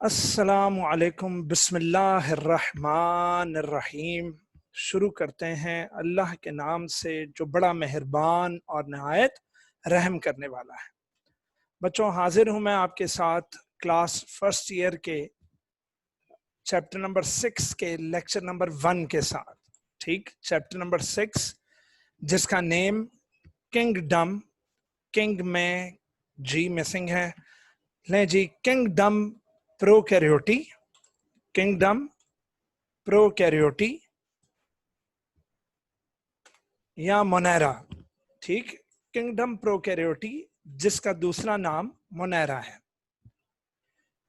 अस्सलामु अलैकुम बिस्मिल्लाहिर्रहमानिर्रहीम। शुरू करते हैं अल्लाह के नाम से जो बड़ा मेहरबान और नहायत रहम करने वाला है। बच्चों, हाजिर हूं मैं आपके साथ क्लास फर्स्ट ईयर के चैप्टर नंबर 6 के लेक्चर नंबर 1 के साथ। ठीक, चैप्टर नंबर 6 जिसका नेम किंगडम, किंग में जी मिसिंग है, लें जी, किंगडम प्रोकैरियोटी, किंगडम प्रोकैरियोटी या मोनेरा। ठीक, किंगडम प्रोकैरियोटी जिसका दूसरा नाम मोनेरा है।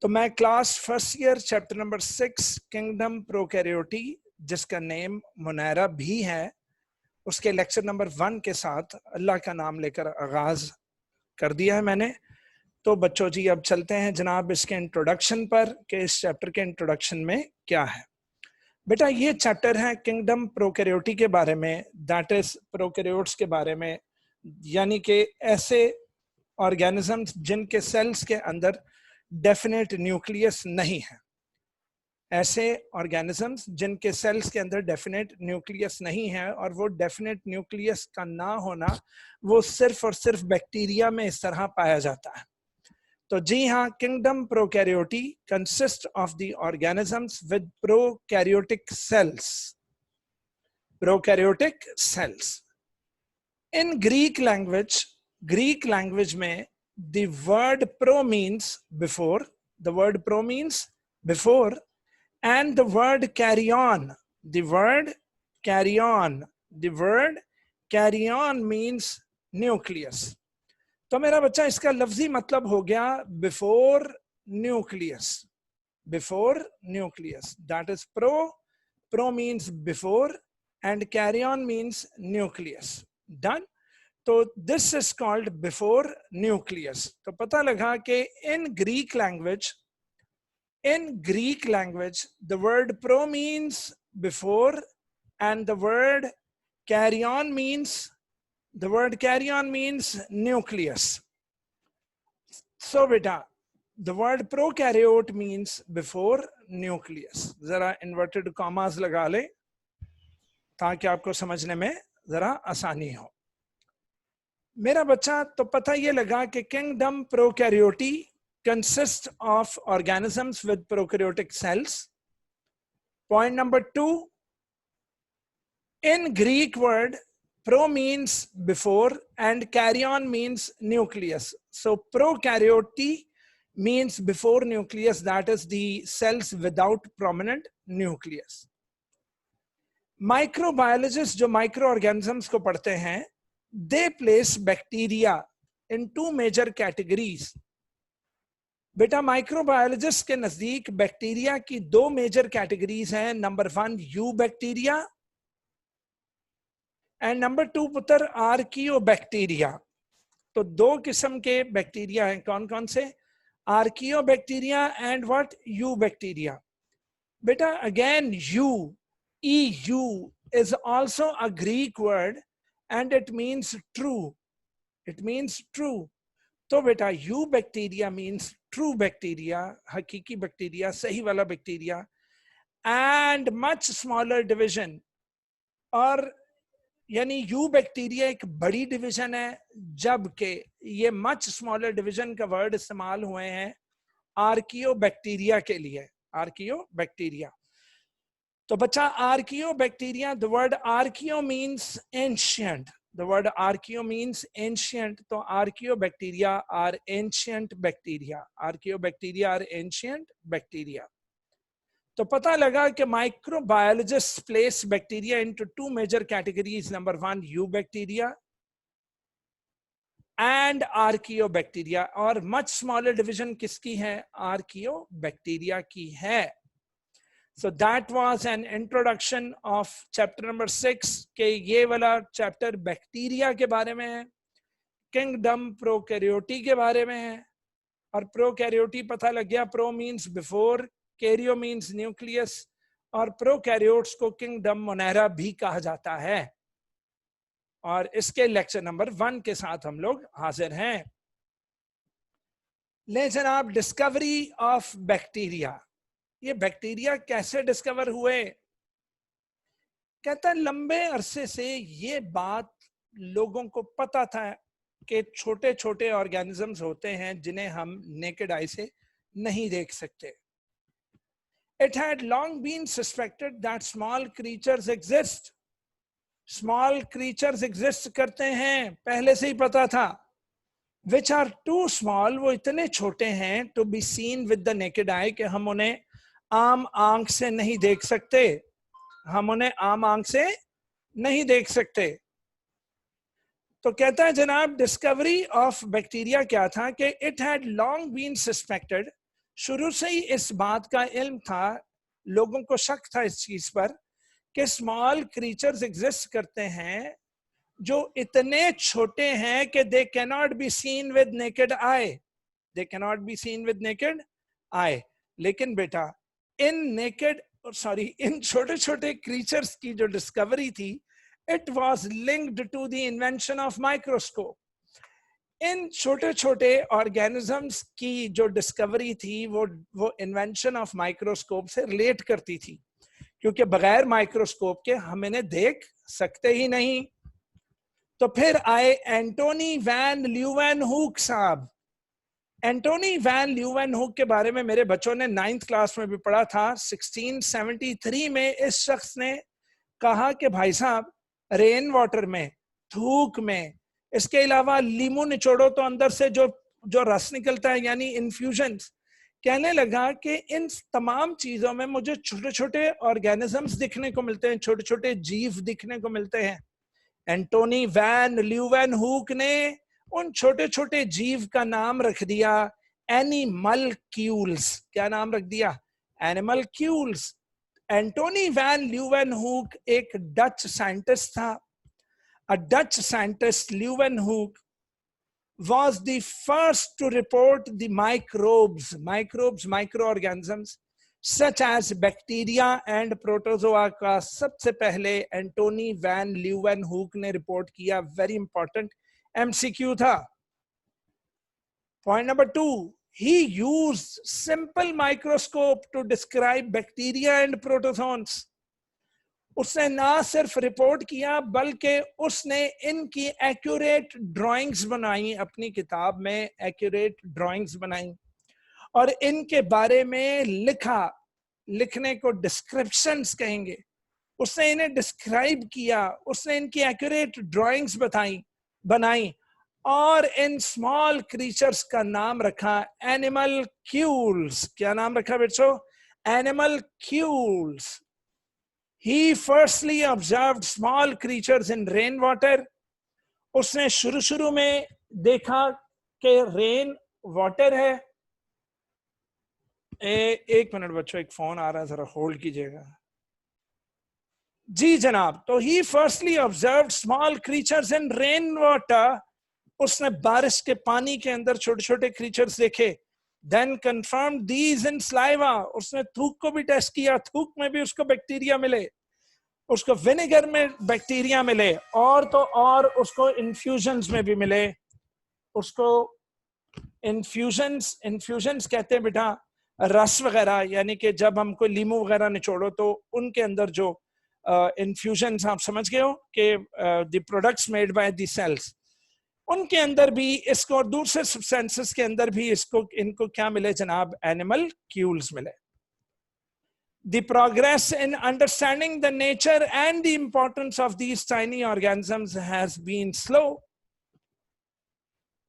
तो मैं class first year chapter number 6 kingdom prokaryotae जिसका नेम मोनेरा भी है, उसके लेक्चर नंबर 1 के साथ अल्लाह का नाम लेकर आगाज कर दिया है मैंने। तो बच्चों जी, अब चलते हैं जनाब इसके इंट्रोडक्शन पर कि इस चैप्टर के इंट्रोडक्शन में क्या है। बेटा, ये चैप्टर है किंगडम प्रोकैरियोटी के बारे में, दैट इज प्रोकैरियोट्स के बारे में, यानी कि ऐसे ऑर्गेनिजम्स जिनके सेल्स के अंदर डेफिनेट न्यूक्लियस नहीं है। ऐसे ऑर्गेनिजम्स जिनके सेल्स के अंदर डेफिनेट न्यूक्लियस नहीं है, और वो डेफिनेट न्यूक्लियस का ना होना वो सिर्फ और सिर्फ बैक्टीरिया में इस तरह पाया जाता है। तो जी हाँ, kingdom prokaryotae consist of the organisms with prokaryotic cells, prokaryotic cells. In Greek language में the word pro means before, the word pro means before, and the word carry on, the word carry on, the word carry on means nucleus। तो मेरा बच्चा, इसका लफ्जी मतलब हो गया before nucleus, before nucleus, that is pro, pro means before and karyon means nucleus. Done. तो this is called before nucleus. तो पता लगा कि in Greek language, in Greek language, the word pro means before and the word carry on means nucleus. So beta, the word prokaryote means before nucleus। जरा inverted commas लगा ले ताकि आपको समझने में जरा आसानी हो। मेरा बच्चा, तो पता ये लगा कि kingdom प्रोकैरियोटी consists of organisms with prokaryotic cells. Point number 2, in Greek word, pro means before and carry on means nucleus. So prokaryote means before nucleus, that is the cells without prominent nucleus. Microbiologists जो microorganisms को पढ़ते हैं, they place bacteria in two major categories। बेटा, microbiologist के नजदीक bacteria की दो major categories हैं। Number 1 you bacteria and number 2 पुत्र आर्कियो बैक्टीरिया। तो दो किस्म के बैक्टीरिया हैं। कौन कौन से? Archaebacteria and what? Eubacteria. बेटा, again you, EU is also a Greek word and it means true, it means true। तो बेटा, you bacteria means true bacteria, हकीकी बैक्टीरिया, सही वाला bacteria, and much smaller division. और यानी you bacteria एक बड़ी डिवीजन है, जबकि ये मच स्मॉलर डिवीजन का वर्ड इस्तेमाल हुए हैं आर्कियो बैक्टीरिया के लिए, आर्कियो बैक्टीरिया। तो बच्चा, archaeo bacteria, the word archaeo means ancient, the word archaeo means ancient। तो archaeobacteria are ancient bacteria, archaeobacteria are ancient bacteria। तो पता लगा कि microbiologists place bacteria into two major categories। number 1 eubacteria and archaeobacteria, और much smaller division किसकी है? archaeobacteria की है। So that was an introduction of chapter number 6 के ये वाला चैप्टर बैक्टीरिया के बारे में है, किंगडम प्रोकैरियोटी के बारे में है। और प्रोकैरियोटी पता लग गया, pro means before, Cairo means nucleus, और प्रोकैरियोट्स को किंगडम मोनेरा भी कहा जाता है। और इसके लेक्चर नंबर 1 के साथ हम लोग हाजिर हैं। ले जनाब, डिस्कवरी ऑफ बैक्टीरिया। ये बैक्टीरिया कैसे डिस्कवर हुए? कहता है लंबे अरसे से ये बात लोगों को पता था कि छोटे छोटे ऑर्गेनिजम्स होते हैं जिन्हें हम नेकेड आई से नहीं देख सकते. It had long been suspected that small creatures exist. Small creatures exist करते हैं, पहले से ही पता था. Which are too small, वो इतने छोटे हैं to be seen with the naked eye कि हम उन्हें आम आंख से नहीं देख सकते. हम उन्हें आम आंख से नहीं देख सकते. तो कहता है जनाब, डिस्कवरी ऑफ बैक्टीरिया क्या था कि it had long been suspected, शुरू से ही इस बात का इल्म था, लोगों को शक था इस चीज पर कि स्मॉल क्रीचर्स एग्जिस्ट करते हैं जो इतने छोटे हैं कि they can not be seen with naked eye. They can not be seen with naked eye. लेकिन बेटा इन छोटे छोटे क्रीचर्स की जो डिस्कवरी थी, it was linked to the invention of microscope. इन छोटे छोटे ऑर्गेनिजम्स की जो डिस्कवरी थी वो इन्वेंशन ऑफ माइक्रोस्कोप से रिलेट करती थी, क्योंकि बगैर माइक्रोस्कोप के हम इन्हें देख सकते ही नहीं. तो फिर आए एंटोनी वैन ल्यूवेनहूक साहब. एंटोनी वैन ल्यूवेनहूक के बारे में मेरे बच्चों ने 9th क्लास में भी पढ़ा था. 1673 में इस शख्स ने कहा कि भाई साहब, रेन वाटर में, थूक में, इसके अलावा लीमू निचोड़ो तो अंदर से जो रस निकलता है यानी इन्फ्यूजन्स, कहने लगा कि इन तमाम चीजों में मुझे छोटे छोटे ऑर्गेनिजम्स दिखने को मिलते हैं, छोटे छोटे जीव दिखने को मिलते हैं. एंटोनी वैन ल्यूवेनहूक ने उन छोटे छोटे जीव का नाम रख दिया एनिमलक्यूल्स. क्या नाम रख दिया? एनिमलक्यूल्स. एंटोनी वैन ल्यूवेनहूक एक डच साइंटिस्ट था. A Dutch scientist, Leeuwenhoek, was the first to report the microbes, microorganisms, such as bacteria and protozoa का सबसे पहले एंटोनी वैन ल्यूवेनहूक ने रिपोर्ट किया. वेरी इंपॉर्टेंट MCQ था. Point number 2, he used simple microscope to describe bacteria and protozoans. उसने ना सिर्फ report किया बल्कि उसने इनकी एक्यूरेट ड्राइंग्स बनाई, अपनी किताब में एक्यूरेट ड्राइंग्स बनाई और इनके बारे में लिखा. लिखने को डिस्क्रिप्शंस कहेंगे. उसने इन्हें डिस्क्राइब किया, उसने इनकी एक्यूरेट ड्राइंग्स बनाई और इन स्मॉल क्रीचर्स का नाम रखा एनिमलक्यूल्स. क्या नाम रखा बच्चों? एनिमलक्यूल्स. He firstly observed small creatures in rainwater. उसने शुरू में देखा कि रेन वाटर है. एक मिनट बच्चों, एक फोन आ रहा है, जरा होल्ड कीजिएगा. जी जनाब. तो he firstly observed small creatures in rainwater. उसने बारिश के पानी के अंदर छोटे छोटे क्रीचर्स देखे. Then confirmed these in saliva. उसने थूक को भी टेस्ट किया, थूक में भी उसको बैक्टीरिया मिले, उसको विनेगर में बैक्टीरिया मिले और तो और उसको इन्फ्यूजन्स में भी मिले. उसको इन्फ्यूजन्स कहते हैं बेटा रस वगैरह, यानी कि जब हम कोई लीमू वगैरह निचोड़ो तो उनके अंदर जो इन्फ्यूजन्स, आप समझ गए हो कि the products made by the cells, उनके अंदर भी इसको, और दूसरे सब्सटेंसेस के अंदर भी इनको क्या मिले जनाब? एनिमलक्यूल्स मिले. The progress in understanding the nature and the importance of these tiny organisms has been slow.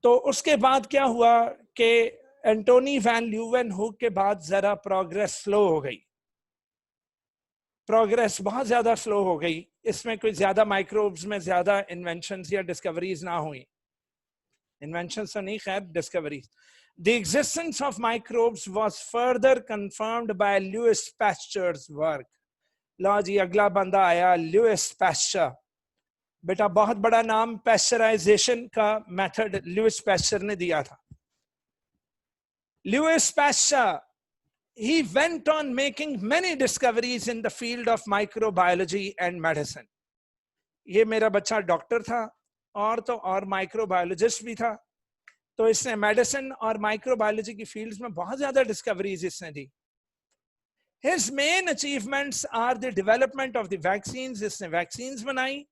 तो उसके बाद क्या हुआ कि एंटोनी वैन ल्यूवेनहूक के बाद जरा प्रोग्रेस स्लो हो गई. प्रोग्रेस बहुत ज्यादा स्लो हो गई. इसमें कोई ज्यादा माइक्रोब्स में ज्यादा इन्वेंशंस या डिस्कवरीज ना हुई. इन्वेंशंस तो नहीं, खैर discoveries. The existence of microbes was further confirmed by Louis Pasteur's work. लो जी, अगला बंदा आया, लुइस पैस्चर. बेटा बहुत बड़ा नाम, पैस्चराइजेशन का मेथड लुइस पैस्चर ने दिया था. Louis Pasteur, he went on making many discoveries in the field of microbiology and medicine. ये मेरा बच्चा डॉक्टर था और तो और माइक्रोबायोलॉजिस्ट भी था. तो इसने मेडिसिन और माइक्रोबायोलॉजी की फील्ड्स में बहुत ज्यादा डिस्कवरीज इसने दी. His main achievements are the development of the vaccines. इसने वैक्सीन्स बनाई.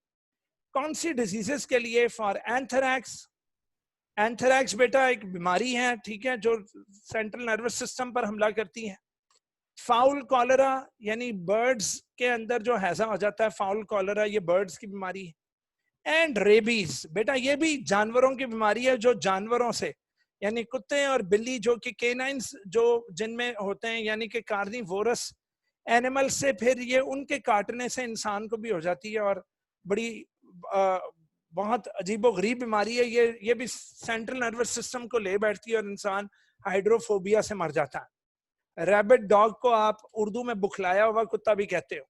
कौन सी डिजीजेस के लिए? For anthrax. एंथ्रैक्स बेटा एक बीमारी है, ठीक है, जो सेंट्रल नर्वस सिस्टम पर हमला करती है. फाउल कॉलरा यानी बर्ड्स के अंदर जो हैजा हो जाता है, फाउल कॉलरा, ये बर्ड्स की बीमारी है. एंड रेबीज बेटा ये भी जानवरों की बीमारी है, जो जानवरों से यानी कुत्ते और बिल्ली जो कि केनाइंस जो जिनमें होते हैं यानी कि कार्निवोरस एनिमल से फिर ये उनके काटने से इंसान को भी हो जाती है और बड़ी बहुत अजीबोगरीब बीमारी है ये भी सेंट्रल नर्वस सिस्टम को ले बैठती है और इंसान हाइड्रोफोबिया से मर जाता है. रैबिट डॉग को आप उर्दू में बुखलाया हुआ कुत्ता भी कहते हो.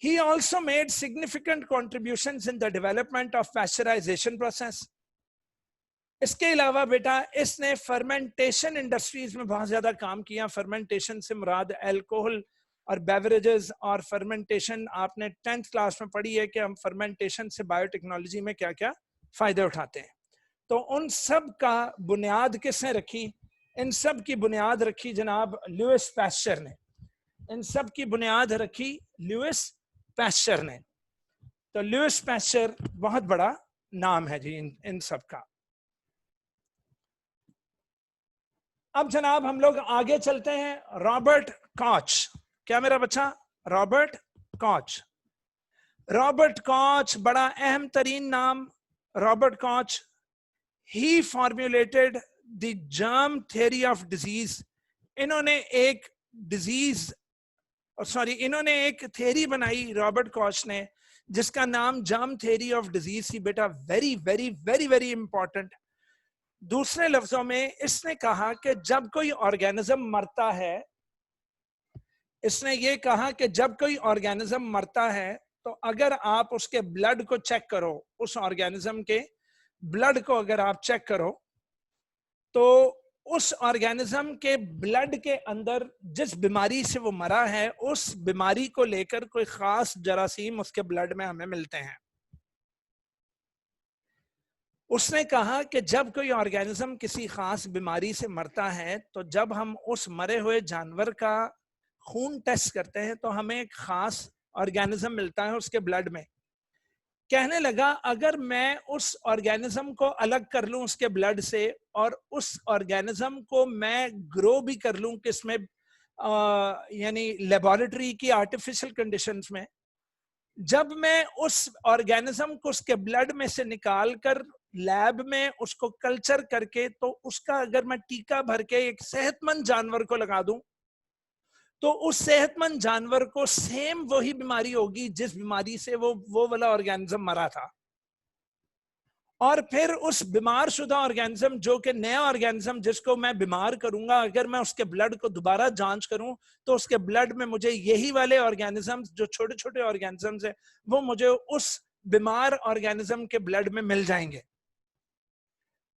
He also made significant contributions in the development of pasteurization process. इसके अलावा बेटा इसने फर्मेंटेशन इंडस्ट्रीज में बहुत ज्यादा काम किया. फर्मेंटेशन से मुराद अल्कोहल और बेवरेजेस, और फर्मेंटेशन आपने 10th क्लास में पढ़ी है कि हम फर्मेंटेशन से बायोटेक्नोलॉजी में क्या क्या फायदे उठाते हैं. तो उन सब का बुनियाद किसने रखी? इन सब की बुनियाद रखी जनाब लुइस पास्चर ने. इन सब की बुनियाद रखी लुइस पास्चर ने. तो लुइस पास्चर बहुत बड़ा नाम है जी इन सब का. अब जनाब हम लोग आगे चलते हैं. Robert Koch. क्या मेरा बच्चा? Robert Koch. रॉबर्ट कॉच बड़ा अहम तरीन नाम. Robert Koch he formulated the germ theory of disease. इन्होंने एक डिजीज इन्होंने एक थ्योरी बनाई रॉबर्ट कॉच ने जिसका नाम जर्म थ्योरी ऑफ डिजीज थी. बेटा very very very very important. दूसरे लफ्जों में इसने कहा कि जब कोई ऑर्गेनिज्म मरता है, इसने ये कहा कि जब कोई ऑर्गेनिज्म मरता है तो अगर आप उसके ब्लड को चेक करो, उस ऑर्गेनिज्म के ब्लड को अगर आप चेक करो तो उस ऑर्गेनिज्म के ब्लड के अंदर जिस बीमारी से वो मरा है उस बीमारी को लेकर कोई खास जरासीम उसके ब्लड में हमें मिलते हैं. उसने कहा कि जब कोई ऑर्गेनिज्म किसी खास बीमारी से मरता है तो जब हम उस मरे हुए जानवर का खून टेस्ट करते हैं तो हमें एक खास ऑर्गेनिज्म मिलता है उसके ब्लड में. कहने लगा अगर मैं उस ऑर्गेनिज्म को अलग कर लूं उसके ब्लड से और उस ऑर्गेनिज्म को मैं ग्रो भी कर लूं किसमें यानी लेबोरेटरी की आर्टिफिशियल कंडीशंस में, जब मैं उस ऑर्गेनिज्म को उसके ब्लड में से निकाल कर लैब में उसको कल्चर करके तो उसका अगर मैं टीका भर के एक सेहतमंद जानवर को लगा दूं तो उस सेहतमंद जानवर को सेम वही बीमारी होगी जिस बीमारी से वो वाला ऑर्गेनिज्म मरा था. और फिर उस बीमार शुदा ऑर्गेनिज्म जो कि नया ऑर्गेनिज्म जिसको मैं बीमार करूंगा, अगर मैं उसके ब्लड को दोबारा जांच करूं तो उसके ब्लड में मुझे यही वाले ऑर्गेनिजम्स जो छोटे छोटे ऑर्गेनिजम्स है वो मुझे उस बीमार ऑर्गेनिज्म के ब्लड में मिल जाएंगे.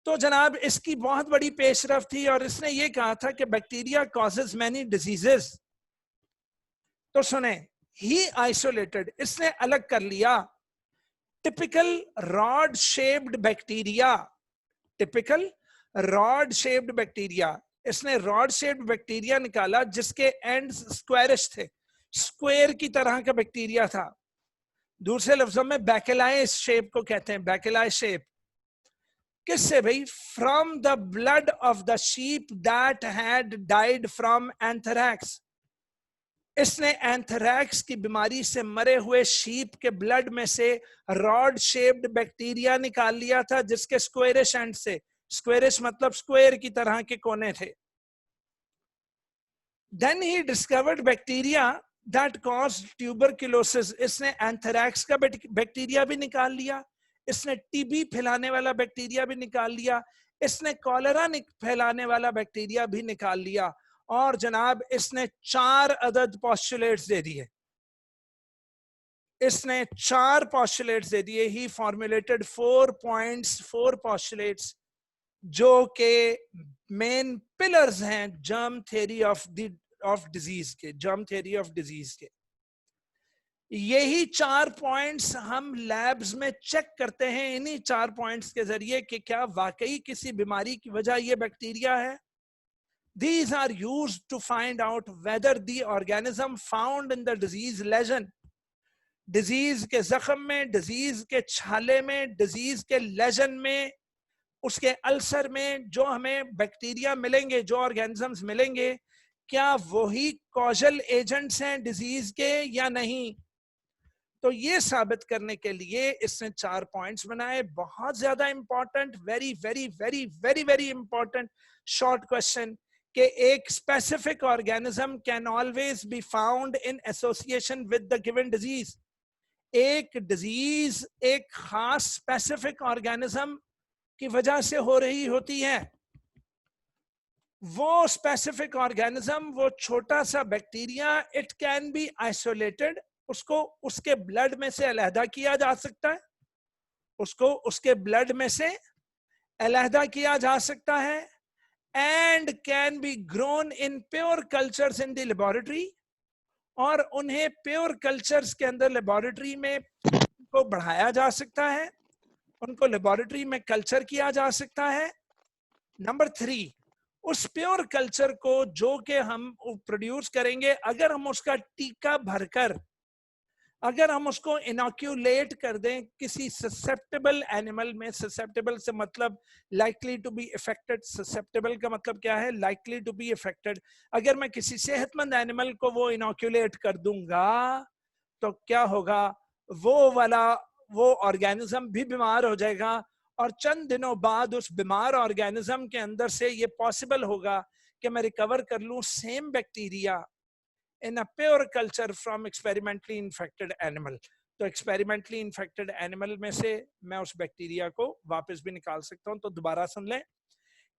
तो जनाब इसकी बहुत बड़ी पेशरफ थी और इसने ये कहा था कि बैक्टीरिया कॉजेज मैनी डिजीजेस. तो सुने, ही आइसोलेटेड, इसने अलग कर लिया typical rod shaped bacteria. Typical rod shaped bacteria, इसने रॉड शेप्ड बैक्टीरिया निकाला जिसके एंड्स स्क्वायरिश थे, स्क्वायर की तरह का बैक्टीरिया था. दूसरे लफ्जों में बैकेलाई शेप को कहते हैं, बैकेलाई शेप. किससे भाई? From the blood of the sheep that had died from anthrax. इसने एंथ्रैक्स की बीमारी से मरे हुए शीप के ब्लड में से रॉड शेप्ड बैक्टीरिया निकाल लिया था जिसके स्क्वायरिश एंड से, स्क्वायरिश मतलब स्क्वायर की तरह के कोने थे. देन ही discovered bacteria that cause tuberculosis. इसने एंथ्रैक्स का बैक्टीरिया भी निकाल लिया, इसने टीबी फैलाने वाला बैक्टीरिया भी निकाल लिया, इसने कॉलेरा फैलाने वाला बैक्टीरिया भी निकाल लिया. और जनाब इसने 4 अदद पॉस्टुलेट्स दे दिए, इसने 4 पॉस्टुलेट्स दे दिए. ही फॉर्मुलेटेड 4 पॉइंट्स, 4 पॉस्टुलेट्स जो के मेन पिलर्स हैं जर्म थ्योरी ऑफ डिजीज के, जर्म थ्योरी ऑफ डिजीज के. यही 4 पॉइंट्स हम लैब्स में चेक करते हैं, इन्हीं 4 पॉइंट्स के जरिए कि क्या वाकई किसी बीमारी की वजह ये बैक्टीरिया है. These are used to find out whether the organism found in the disease lesion, disease के जख्म में, डिजीज के छाले में, डिजीज के लेजन में, उसके अल्सर में जो हमें बैक्टीरिया मिलेंगे, जो ऑर्गेनिजम्स मिलेंगे, क्या वही कॉजल एजेंट्स हैं डिजीज के या नहीं. तो ये साबित करने के लिए इसने 4 पॉइंट्स बनाए. बहुत ज्यादा important, very very very very very important short question कि एक specific organism can always be found in association with the given disease. एक डिजीज एक खास स्पेसिफिक ऑर्गेनिज्म की वजह से हो रही होती है. वो स्पेसिफिक ऑर्गेनिज्म, वो छोटा सा bacteria, it can be isolated, उसको उसके ब्लड में से अलहदा किया जा सकता है, उसको उसके ब्लड में से अलहदा किया जा सकता है, and can be grown in pure cultures in the laboratory, और उन्हें प्योर कल्चर्स के अंदर लेबोरेटरी में को बढ़ाया जा सकता है, उनको लेबोरेटरी में कल्चर किया जा सकता है. नंबर 3, उस प्योर कल्चर को जो कि हम प्रोड्यूस करेंगे, अगर हम उसका टीका भरकर, अगर हम उसको इनोक्यूलेट कर दें किसी ससेप्टेबल एनिमल में, ससेप्टेबल से मतलब likely to be affected, susceptible का मतलब क्या है, लाइकली टू बी इफेक्टेड. अगर मैं किसी सेहतमंद एनिमल को वो इनोक्यूलेट कर दूंगा तो क्या होगा, वो ऑर्गेनिज्म भी बीमार हो जाएगा, और चंद दिनों बाद उस बीमार ऑर्गेनिज्म के अंदर से ये पॉसिबल होगा कि मैं रिकवर कर लूं same bacteria in a pure culture from experimentally infected animal. तो experimentally infected animal में से मैं उस बैक्टीरिया को वापस भी निकाल सकता हूं. तो दोबारा सुन लें.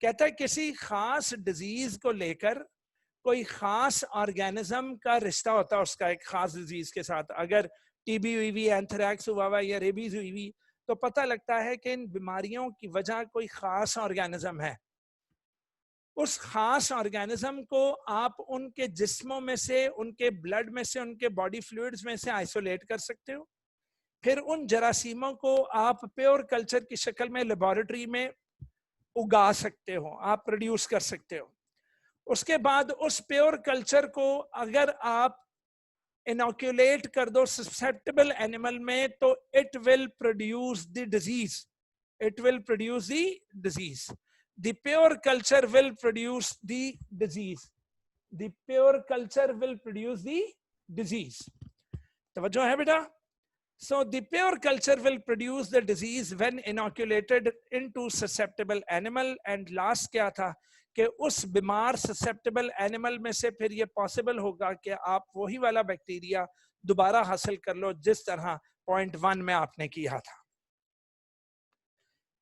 कहता है किसी खास डिजीज को लेकर कोई खास ऑर्गेनिज्म का रिश्ता होता है उसका एक खास डिजीज के साथ. अगर टीबी हुई हुई, एंथ्रैक्स हुआ हुआ या रेबीज हुई हुई, तो पता लगता है कि इन बीमारियों की वजह कोई खास ऑर्गेनिज्म है. उस खास ऑर्गेनिज्म को आप उनके जिस्मों में से, उनके ब्लड में से, उनके बॉडी फ्लूइड्स में से आइसोलेट कर सकते हो. फिर उन जरासीमों को आप प्योर कल्चर की शक्ल में लेबोरेटरी में उगा सकते हो, आप प्रोड्यूस कर सकते हो. उसके बाद उस प्योर कल्चर को अगर आप इनोक्यूलेट कर दो ससेप्टेबल एनिमल में, तो it will produce the disease, it will produce the disease. The pure culture will produce the disease. The pure culture will produce the disease. तवज्जो है बेटा? So the pure culture will produce the disease when inoculated into susceptible animal. And last क्या था कि उस बीमार susceptible animal में से फिर ये possible होगा कि आप वही वाला बैक्टीरिया दोबारा हासिल कर लो जिस तरह पॉइंट 1 में आपने किया था.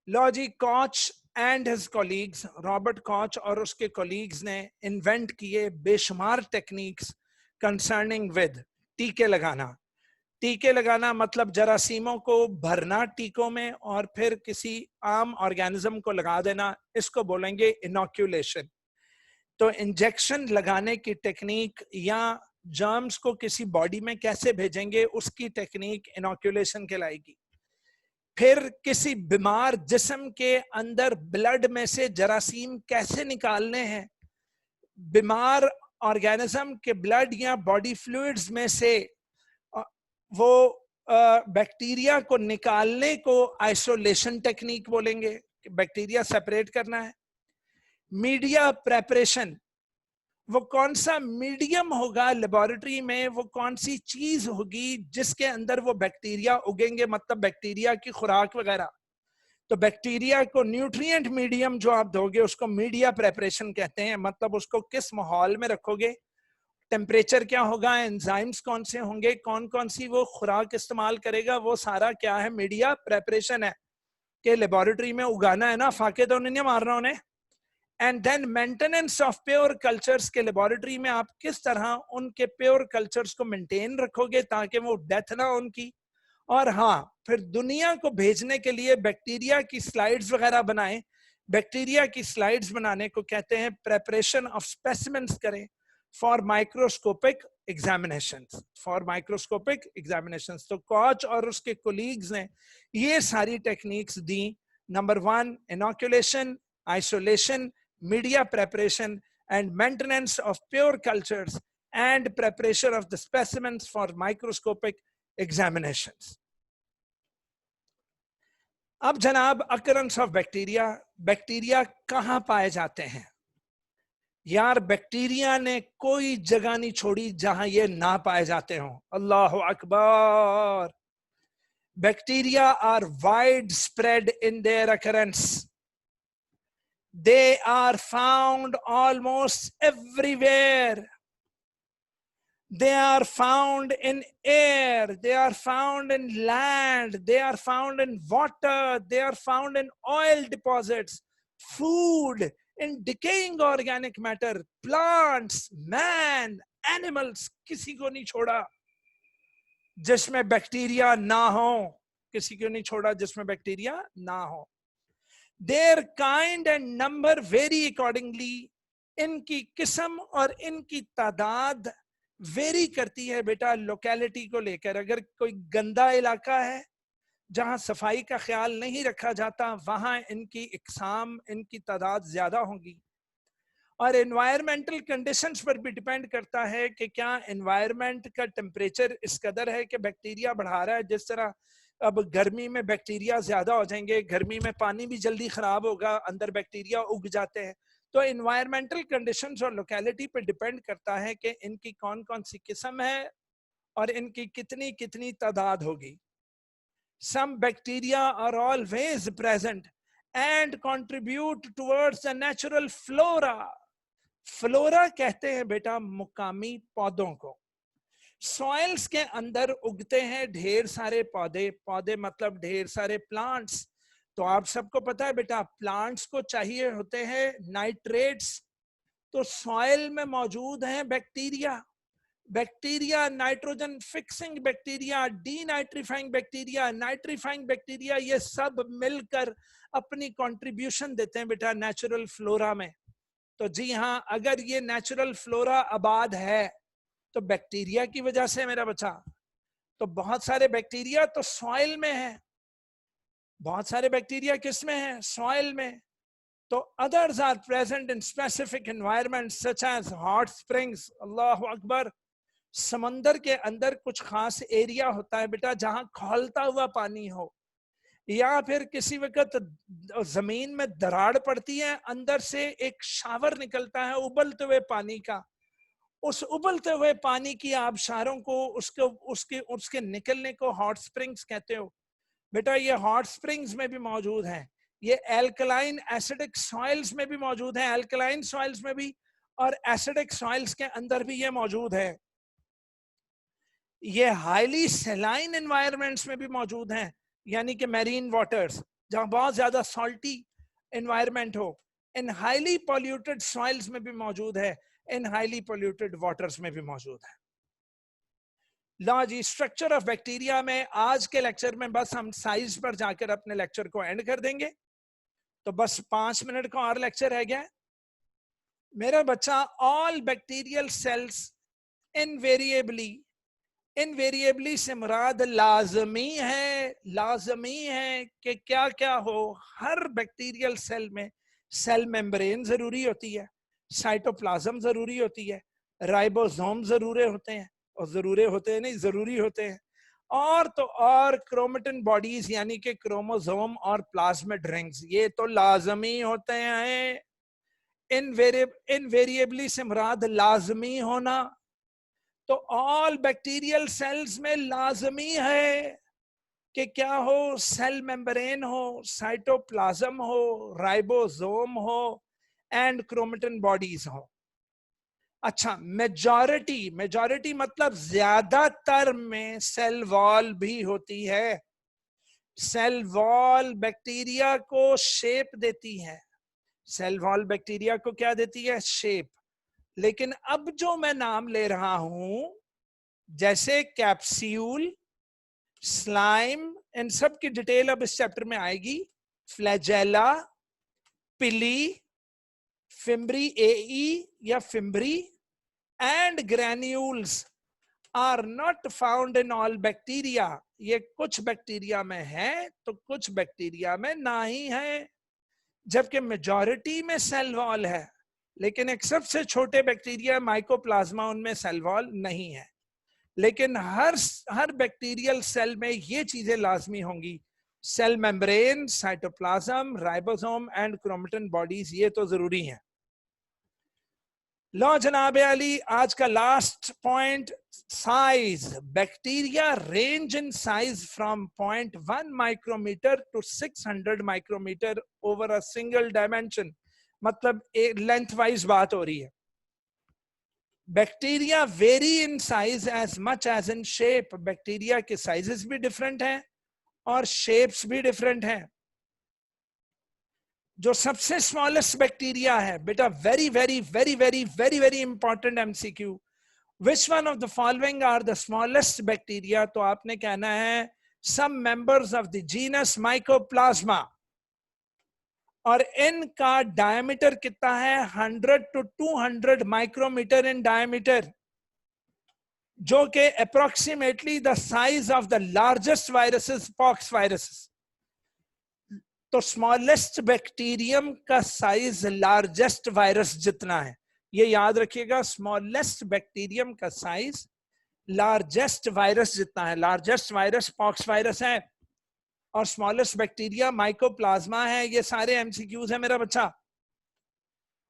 लॉजी Koch and his colleagues, Robert Koch और उसके कॉलीग्स ने इन्वेंट किए बेशुमार टेक्निक्स कंसर्निंग विद टीके लगाना. टीके लगाना मतलब जरासीमों को भरना टीकों में और फिर किसी आम ऑर्गेनिज्म को लगा देना, इसको बोलेंगे इनोक्यूलेशन. तो इंजेक्शन लगाने की टेक्निक या जर्म्स को किसी बॉडी में कैसे भेजेंगे उसकी टेक्निक इनोक्यूलेशन कहलाएगी. फिर किसी बीमार जिस्म के अंदर ब्लड में से जरासीम कैसे निकालने हैं, बीमार ऑर्गेनिज्म के ब्लड या बॉडी फ्लूइड्स में से वो बैक्टीरिया को निकालने को आइसोलेशन टेक्निक बोलेंगे, बैक्टीरिया सेपरेट करना है. मीडिया प्रेपरेशन, वो कौन सा मीडियम होगा लेबोरेटरी में, वो कौन सी चीज होगी जिसके अंदर वो बैक्टीरिया उगेंगे, मतलब बैक्टीरिया की खुराक वगैरह. तो बैक्टीरिया को न्यूट्रिएंट मीडियम जो आप दोगे उसको मीडिया प्रेपरेशन कहते हैं. मतलब उसको किस माहौल में रखोगे, टेम्परेचर क्या होगा, एंजाइम्स कौन से होंगे, कौन कौन सी वो खुराक इस्तेमाल करेगा, वो सारा क्या है, मीडिया प्रेपरेशन है कि लेबोरेटरी में उगाना है ना, फाके तो नहीं मारना उन्हें. And then maintenance of pure cultures के लेबोरेटरी में आप किस तरह उनके प्योर कल्चर्स को मेंटेन रखोगे ताकि वो डेथ ना उनकी. और हाँ, फिर दुनिया को भेजने के लिए बैक्टीरिया की स्लाइड्स वगैरह बनाएं. बैक्टीरिया की स्लाइड्स बनाने को कहते हैं प्रेपरेशन ऑफ स्पेसिमेंस करें. For microscopic examinations, for microscopic examinations. तो कोच और उसके कोलीग्स ने ये सारी techniques the. Number 1, inoculation, isolation, media preparation and maintenance of pure cultures and preparation of the specimens for microscopic examinations. अब जनाब, occurrence of bacteria, bacteria कहां पाए जाते हैं? यार बैक्टीरिया ने कोई जगह नहीं छोड़ी जहां ये ना पाए जाते हों। अल्लाह अकबर। Bacteria are wide spread in their occurrence. They are found almost everywhere. They are found in air, they are found in land, they are found in water, they are found in oil deposits, food, in decaying organic matter, plants, man, animals. किसी को नहीं छोड़ा जिसमें bacteria ना हो, किसी को नहीं छोड़ा जिसमें बैक्टीरिया ना हो। Their kind and number vary accordingly. इनकी किस्म और इनकी तादाद वेरी करती है बेटा लोकेलिटी को लेकर। अगर कोई गंदा इलाका है जहां सफाई का ख्याल नहीं रखा जाता, वहां इनकी इकसाम, इनकी तादाद ज्यादा होगी। और एनवायरमेंटल कंडीशंस पर भी डिपेंड करता है कि क्या एनवायरमेंट का टेम्परेचर इस कदर है कि बैक्टीरिया बढ़ा रहा है। जिस तरह अब गर्मी में बैक्टीरिया ज्यादा हो जाएंगे, गर्मी में पानी भी जल्दी खराब होगा, अंदर बैक्टीरिया उग जाते हैं। तो एनवायरमेंटल कंडीशंस और लोकेलिटी पे डिपेंड करता है कि इनकी कौन कौन सी किस्म है और इनकी कितनी कितनी तादाद होगी। Some bacteria are always present and contribute towards the natural flora. Flora कहते हैं बेटा मुकामी पौधों को। सॉइल्स के अंदर उगते हैं ढेर सारे पौधे, पौधे मतलब ढेर सारे प्लांट्स। तो आप सबको पता है बेटा प्लांट्स को चाहिए होते हैं नाइट्रेट्स, तो सॉइल में मौजूद हैं bacteria. Bacteria nitrogen fixing bacteria, denitrifying bacteria, nitrifying bacteria, ये सब मिलकर अपनी कंट्रीब्यूशन देते हैं बेटा नेचुरल फ्लोरा में। तो जी हाँ, अगर ये नेचुरल फ्लोरा आबाद है तो बैक्टीरिया की वजह से मेरा बच्चा। तो बहुत सारे बैक्टीरिया तो सॉइल में है, बहुत सारे बैक्टीरिया किस में है? सॉइल में। तो others are present in specific environment such as hot springs. अल्लाह अकबर। समंदर के अंदर कुछ खास एरिया होता है बेटा जहां खौलता हुआ पानी हो, या फिर किसी वक्त जमीन में दरार पड़ती है, अंदर से एक शावर निकलता है उबलते हुए पानी का। उस उबलते हुए पानी की आबशारों को उसके उसके उसके निकलने को हॉट स्प्रिंग्स कहते हो। बेटा ये हॉट स्प्रिंग्स में भी मौजूद हैं, ये एल्कलाइन एसिडिक सॉइल्स में भी मौजूद हैं, एल्कलाइन सॉइल्स में भी और एसिडिक सॉइल्स के अंदर भी ये मौजूद है। ये हाईली सैलाइन एनवायरनमेंट्स में भी मौजूद हैं, यानी कि मैरीन वाटर्स जहां बहुत ज्यादा सॉल्टी एनवायरनमेंट हो। इन हाईली पॉल्यूटेड सॉइल्स में भी मौजूद है, इन हाईली पॉल्यूटेड वाटर्स में भी मौजूद है। लो जी, स्ट्रक्चर ऑफ बैक्टीरिया में आज के लेक्चर में बस हम साइज पर जाकर अपने लेक्चर को एंड कर देंगे। तो बस 5 मिनट का और लेक्चर रह गया मेरा बच्चा। ऑल बैक्टीरियल सेल्स इनवेरिएबली से मुराद लाजमी है, लाजमी है कि क्या क्या हो। हर बैक्टीरियल सेल में सेल मेम्ब्रेन जरूरी होती है, साइटोप्लाज्म जरूरी होती है, राइबोसोम जरूरी होते हैं, और जरूरी होते हैं नहीं जरूरी होते हैं, और तो और क्रोमेटिन बॉडीज यानी कि क्रोमोसोम और प्लाज्मिड रिंग्स, ये तो लाजमी होते हैं। इनवेरिएबली से मुराद लाजमी होना। तो ऑल बैक्टीरियल सेल्स में लाजमी है कि क्या हो, सेल मेम्ब्रेन हो, साइटोप्लाज्म हो, राइबोसोम हो एंड क्रोमेटिन बॉडीज हो। अच्छा, मेजॉरिटी मतलब ज्यादातर में सेल वॉल भी होती है। सेल वॉल बैक्टीरिया को शेप देती है, सेल वॉल बैक्टीरिया को क्या देती है? शेप। लेकिन अब जो मैं नाम ले रहा हूं जैसे कैप्सूल, स्लाइम, इन सब की डिटेल अब इस चैप्टर में आएगी। फ्लैजेला, पिली, फिम्ब्री एई या fimbriae and granules are not found in all bacteria. ये कुछ बैक्टीरिया में है तो कुछ बैक्टीरिया में नहीं है, जबकि मेजॉरिटी में सेल वॉल है, लेकिन एक सबसे छोटे बैक्टीरिया माइकोप्लाज्मा, उनमें सेल वॉल नहीं है। लेकिन हर बैक्टीरियल सेल में ये चीजें लाजमी होंगी, cell membrane, cytoplasm, ribosome and chromatin bodies, ये तो जरूरी है। लो जनाब अली, आज का last point, size. Bacteria range in size from 0.1 micrometer to 600 micrometer over a single dimension, मतलब एक लेंथ वाइज बात हो रही है। Bacteria vary in size as much as in shape, bacteria के साइजेस भी डिफरेंट हैं और शेप्स भी डिफरेंट हैं। जो सबसे स्मॉलेस्ट बैक्टीरिया है बेटा, very very very very very very important MCQ, which one of the following are the smallest bacteria? तो आपने कहना है some members of the genus mycoplasma, और इनका डायमीटर कितना है? 100 to 200 माइक्रोमीटर इन डायमीटर, जो कि approximately the size of the largest viruses, pox viruses. तो स्मॉलेस्ट बैक्टीरियम का साइज लार्जेस्ट वायरस जितना है, ये याद रखिएगा, स्मॉलेस्ट बैक्टीरियम का साइज लार्जेस्ट वायरस जितना है। लार्जेस्ट वायरस पॉक्स वायरस है और स्मॉलेस्ट बैक्टीरिया माइकोप्लाज्मा है। ये सारे एमसीक्यूज है मेरा बच्चा।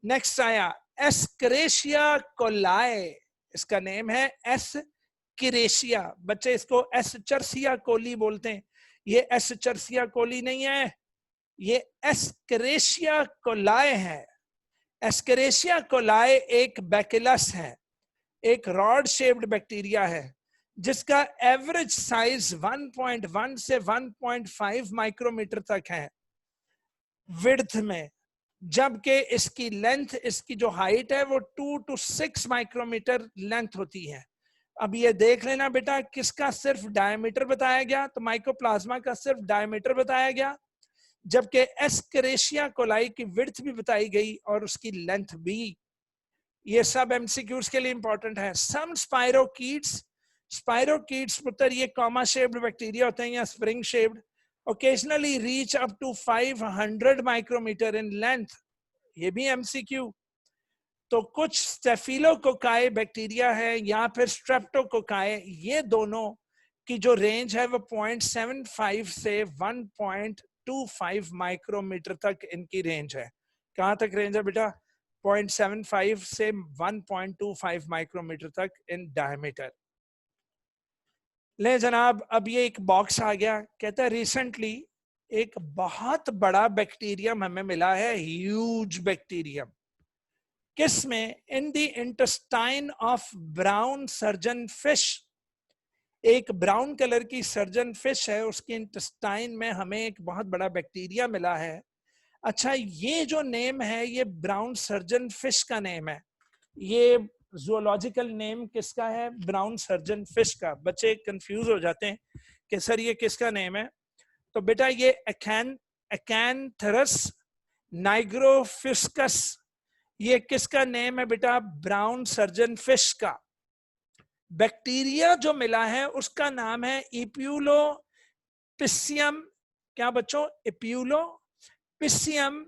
नेक्स्ट आया एस्केरिशिया कोलाई, इसका नेम है एस्केरिशिया। बच्चे इसको एस्चर्सिया कोली बोलते हैं, ये एस्चर्सिया कोली नहीं है, ये एस्केरिशिया कोलाई है। एस्केरिशिया कोलाई एक बैकिलस है, एक रॉड शेप्ड बैक्टीरिया है, जिसका एवरेज साइज 1.1 से 1.5 माइक्रोमीटर तक है विड्थ में, जबकि इसकी लेंथ, इसकी जो हाइट है वो 2 to 6 माइक्रोमीटर लेंथ होती है। अब ये देख लेना बेटा, किसका सिर्फ डायमीटर बताया गया? तो माइकोप्लाज्मा का सिर्फ डायमीटर बताया गया, जबकि एस्केरिशिया कोलाई की विड्थ भी बताई गई और उसकी लेंथ भी। ये सब एमसीक्यूज के लिए इंपॉर्टेंट है। सम स्पाइरोकीट्स, स्पाइरोकीट्स पुत्र ये कॉमा शेप्ड बैक्टीरिया होते हैं या spring shaped, occasionally reach up to 500 micrometer in length, ये भी एमसीक्यू। तो कुछ स्टेफिलोकोकाई बैक्टीरिया है या फिर स्ट्रेप्टोकोकाई, ये दोनों की जो रेंज है वो 0.75 से 1.25 माइक्रोमीटर तक इनकी रेंज है। कहां तक रेंज है बेटा? 0.75 से 1.25 माइक्रोमीटर तक इन डायमीटर। ले जनाब, अब ये एक बॉक्स आ गया, कहता है रिसेंटली एक बहुत बड़ा बैक्टीरियम हमें मिला है, ह्यूज बैक्टीरियम। किसमें? In the intestine of brown surgeon fish. एक ब्राउन कलर की सर्जन फिश है, उसके इंटेस्टाइन में हमें एक बहुत बड़ा बैक्टीरिया मिला है। अच्छा, ये जो नेम है ये ब्राउन सर्जन फिश का नेम है। ये जूलॉजिकल नेम किसका है? ब्राउन सर्जन फिश का। बच्चे कंफ्यूज हो जाते हैं कि सर ये किसका नेम है। तो बेटा ये अकैंथरस नाइग्रोफिस्कस, ये किसका नेम है बेटा? ब्राउन सर्जन फिश का। बैक्टीरिया जो मिला है उसका नाम है इप्यूलोपिसियम। क्या बच्चों? इप्यूलोपिसियम।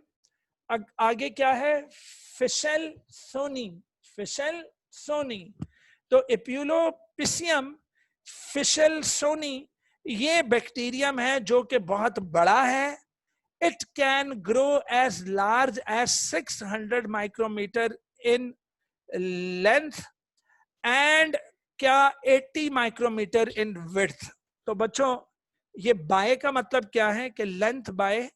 आगे क्या है? फिशेल सोनी, फिशेल सोनी। तो इप्यूलोपिसियम फिशेल सोनी ये बैक्टीरियम है जो कि बहुत बड़ा है। It can grow as large as 600 micrometer in length and क्या 80 माइक्रोमीटर in width। तो बच्चों ये बाय का मतलब क्या है कि लेंथ बाय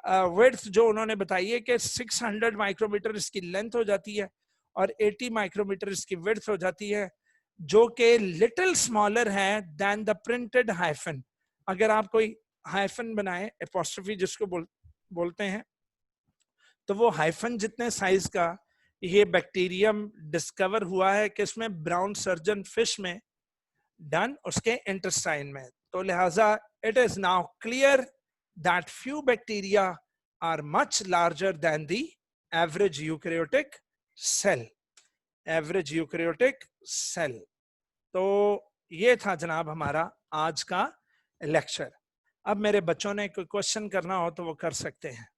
विड्थ जो उन्होंने बताई है कि 600 माइक्रोमीटर इसकी लेंथ हो जाती है और 80 माइक्रोमीटर इसकी विड्थ हो जाती है, जो कि लिटिल स्मॉलर है देन द प्रिंटेड हाइफन। अगर आप कोई हाइफन बनाए, एपोस्ट्रोफी जिसको बोलते हैं, तो वो हाइफन जितने साइज का ये बैक्टीरियम डिस्कवर हुआ है किसमें? ब्राउन सर्जन फिश में, डन उसके इंटेस्टाइन में। तो लिहाजा it is now clear that few bacteria are much larger than the average eukaryotic cell. Average eukaryotic cell. तो ये था जनाब हमारा आज का लेक्चर। अब मेरे बच्चों ने कोई क्वेश्चन करना हो तो वो कर सकते हैं।